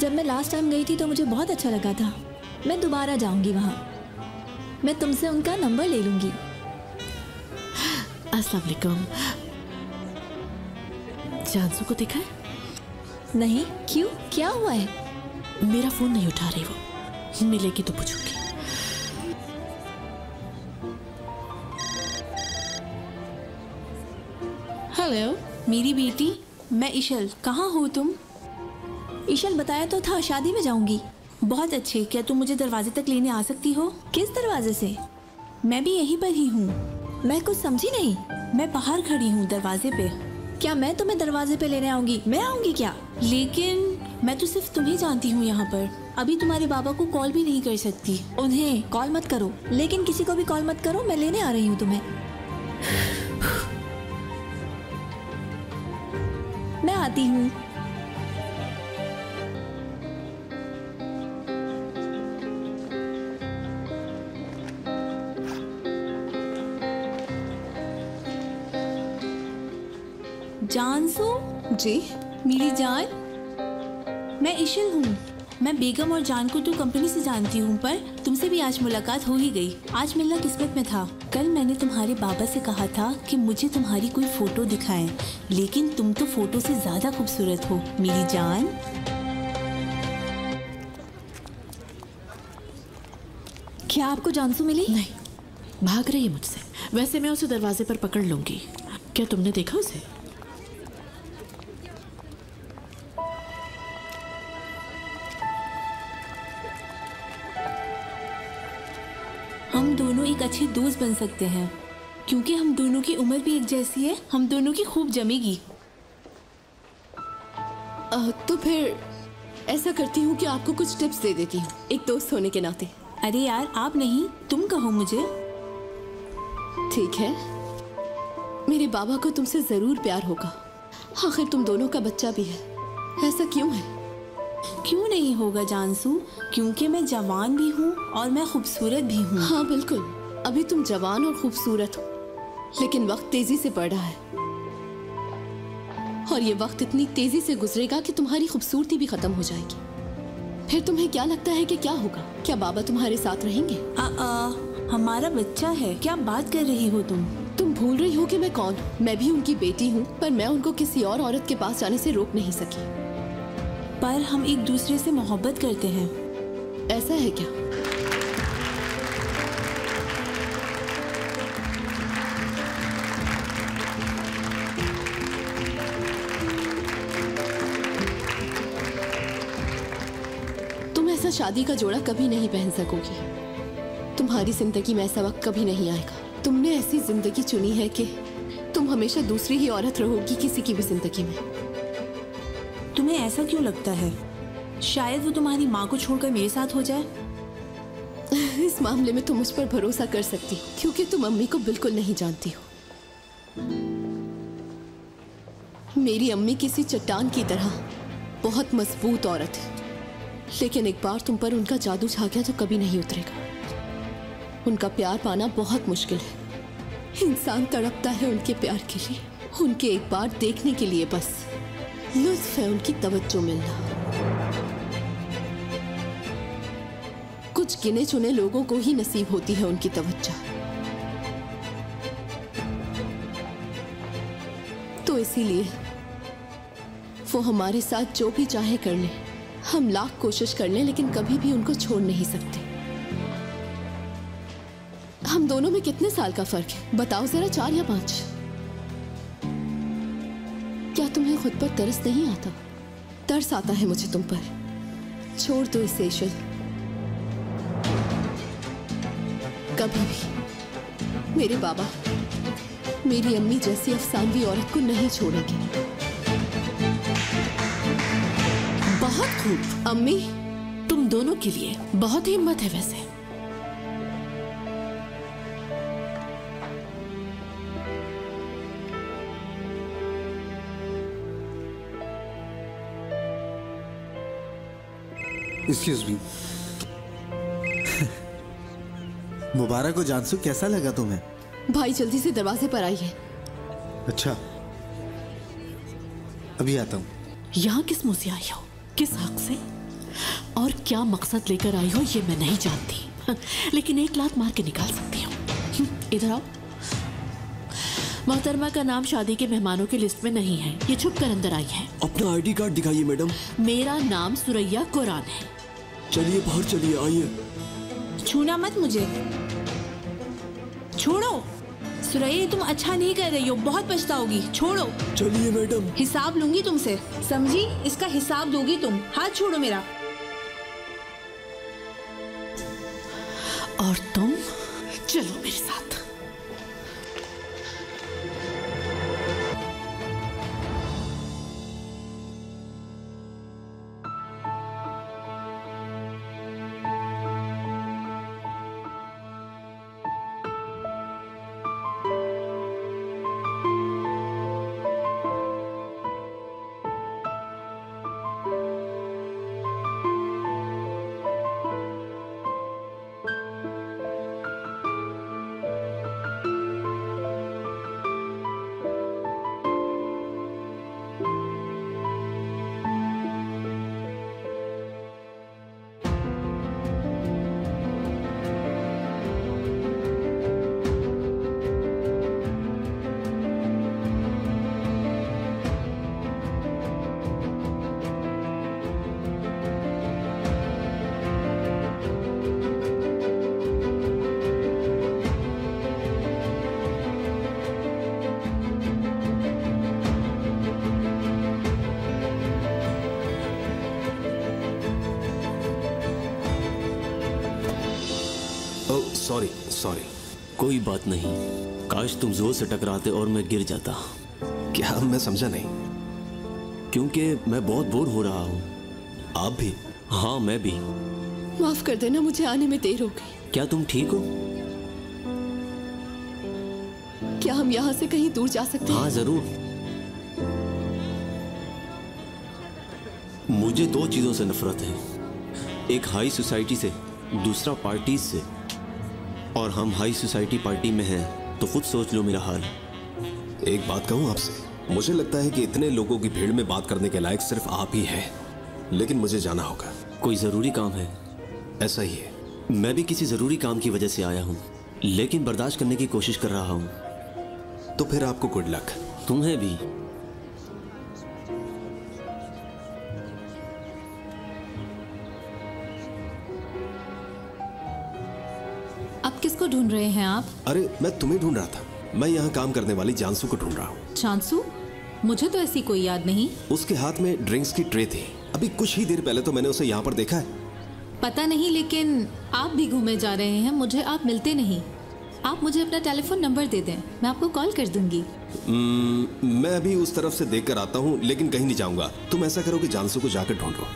जब मैं last time गई थी तो मुझे बहुत अच्छा लगा था। मैं दोबारा जाऊंगी वहाँ। मैं तुमसे उनका नंबर ले लूंगी। अस्सलाम वालेकुम। जानसू को देखा है? नहीं, क्यों? क्या हुआ है? मेरा फोन नहीं उठा रही वो। मिलेगी तो पूछूंगी। हेलो मेरी बेटी, मैं इशल। कहाँ हो तुम? ईशल बताया तो था, शादी में जाऊंगी। बहुत अच्छे। क्या तुम मुझे दरवाजे तक लेने आ सकती हो? किस दरवाजे से? मैं भी यहीं पर ही हूँ। मैं कुछ समझी नहीं। मैं बाहर खड़ी हूँ दरवाजे पे। क्या मैं तुम्हें दरवाजे पे लेने आऊंगी? मैं आऊंगी क्या? लेकिन मैं तो सिर्फ तुम्हें जानती हूँ यहाँ पर। अभी तुम्हारे बाबा को कॉल भी नहीं कर सकती। उन्हें कॉल मत करो, लेकिन किसी को भी कॉल मत करो। मैं लेने आ रही हूँ तुम्हें। मैं आती हूँ। जानसू जी मेरी जान, मैं इशल हूँ। मैं बेगम और जान को तो कंपनी से जानती हूँ, पर तुमसे भी आज मुलाकात हो ही गई। आज मिलना किस्मत में था। कल मैंने तुम्हारे बाबा से कहा था कि मुझे तुम्हारी कोई फोटो दिखाएं, लेकिन तुम तो फोटो से ज्यादा खूबसूरत हो मेरी जान। क्या आपको जानसू मिली? नहीं, भाग रही है मुझसे। वैसे मैं उसे दरवाजे पर पकड़ लूंगी। क्या तुमने देखा उसे? हम दोनों एक अच्छे दोस्त बन सकते हैं, क्योंकि हम दोनों की उम्र भी एक जैसी है। हम दोनों की खूब जमेगी। तो फिर ऐसा करती हूँ कि आपको कुछ टिप्स दे देती हूँ, एक दोस्त होने के नाते। अरे यार, आप नहीं, तुम कहो मुझे। ठीक है, मेरे बाबा को तुमसे जरूर प्यार होगा। आखिर तुम दोनों का बच्चा भी है। ऐसा क्यों है? क्यों नहीं होगा जानसू, क्योंकि मैं जवान भी हूँ और मैं खूबसूरत भी हूँ। हाँ बिल्कुल, अभी तुम जवान और खूबसूरत हो, लेकिन वक्त तेजी से बढ़ रहा है और ये वक्त इतनी तेजी से गुजरेगा कि तुम्हारी खूबसूरती भी खत्म हो जाएगी। फिर तुम्हें क्या लगता है कि क्या होगा? क्या बाबा तुम्हारे साथ रहेंगे? हमारा बच्चा है। क्या बात कर रही हो तुम? तुम भूल रही हो कि मैं कौन हूँ। मैं भी उनकी बेटी हूँ, पर मैं उनको किसी और औरत के पास जाने से रोक नहीं सकी। पर हम एक दूसरे से मोहब्बत करते हैं। ऐसा है क्या? तुम ऐसा शादी का जोड़ा कभी नहीं पहन सकोगी। तुम्हारी जिंदगी में ऐसा वक्त कभी नहीं आएगा। तुमने ऐसी जिंदगी चुनी है कि तुम हमेशा दूसरी ही औरत रहोगी किसी की भी जिंदगी में। तुम्हें ऐसा क्यों लगता है? शायद वो तुम्हारी माँ को छोड़कर मेरे साथ हो जाए। इस मामले में तुम मुझ पर भरोसा कर सकती हो, क्योंकि तुम अम्मी को बिल्कुल नहीं जानती हो। मेरी अम्मी किसी चट्टान की तरह बहुत मजबूत औरत है, लेकिन एक बार तुम पर उनका जादू छा गया तो कभी नहीं उतरेगा। उनका प्यार पाना बहुत मुश्किल है। इंसान तड़पता है उनके प्यार के लिए, उनके एक बार देखने के लिए। बस लुत्फ है उनकी तवज्जो मिलना। कुछ गिने चुने लोगों को ही नसीब होती है उनकी तवज्जो। तो इसीलिए वो हमारे साथ जो भी चाहे कर ले, हम लाख कोशिश कर लें, लेकिन कभी भी उनको छोड़ नहीं सकते। हम दोनों में कितने साल का फर्क है बताओ जरा? 4 या 5? क्या तुम्हें खुद पर तरस नहीं आता? तरस आता है मुझे तुम पर। छोड़ दो इसे इशल। कभी भी मेरे बाबा मेरी अम्मी जैसी अफसानवी औरत को नहीं छोड़ेंगे। बहुत खूब अम्मी, तुम दोनों के लिए बहुत हिम्मत है वैसे। Excuse me. मुबारक हो जानसू, कैसा लगा तुम्हें? भाई जल्दी से दरवाजे पर आइए। अच्छा, अभी आता हूँ। यहाँ किस मुंह से आई हो? किस हक से? और क्या मकसद लेकर आई हो ये मैं नहीं जानती, लेकिन एक लात मार के निकाल सकती हूँ। इधर आओ। मोहतरमा का नाम शादी के मेहमानों की लिस्ट में नहीं है, ये छुप कर अंदर आई है। अपना आईडी कार्ड दिखाइए मैडम। मेरा नाम सुरैया कुरान है। चलिए बाहर चलिए, आइए। छूना मत मुझे, छोड़ो। सुरैया तुम अच्छा नहीं कर रही हो, बहुत पछताओगी, छोड़ो। चलिए मैडम। हिसाब लूंगी तुमसे, समझी? इसका हिसाब दोगी तुम। हाथ छोड़ो मेरा। और तुम चलो मेरे साथ। Sorry sorry. कोई बात नहीं, काश तुम जोर से टकराते और मैं गिर जाता। क्या? मैं समझा नहीं। क्योंकि मैं बहुत बोर हो रहा हूँ। आप भी? हाँ मैं भी। माफ कर देना, मुझे आने में देर हो गई। क्या तुम ठीक हो? क्या हम यहाँ से कहीं दूर जा सकते हैं? हाँ जरूर। मुझे दो चीजों से नफरत है, एक हाई सोसाइटी से, दूसरा पार्टीज से। और हम हाई सोसाइटी पार्टी में हैं, तो खुद सोच लो मेरा हाल। एक बात कहूँ आपसे, मुझे लगता है कि इतने लोगों की भीड़ में बात करने के लायक सिर्फ आप ही हैं, लेकिन मुझे जाना होगा। कोई जरूरी काम है? ऐसा ही है। मैं भी किसी जरूरी काम की वजह से आया हूँ, लेकिन बर्दाश्त करने की कोशिश कर रहा हूँ। तो फिर आपको गुड लक। तुम्हें भी। अब किसको ढूंढ रहे हैं आप? अरे मैं तुम्हें ढूंढ रहा था। मैं यहाँ काम करने वाली जानसू को ढूंढ रहा हूँ। चांसू? मुझे तो ऐसी कोई याद नहीं। उसके हाथ में ड्रिंक्स की ट्रे थी, अभी कुछ ही देर पहले तो मैंने उसे यहाँ पर देखा है। पता नहीं, लेकिन आप भी घूमे जा रहे हैं, मुझे आप मिलते नहीं। आप मुझे अपना टेलीफोन नंबर दे दें, मैं आपको कॉल कर दूंगी। मैं अभी उस तरफ से देख कर आता हूँ, लेकिन कहीं नहीं जाऊंगा। तुम ऐसा करो कि जानसू को जाकर ढूंढो।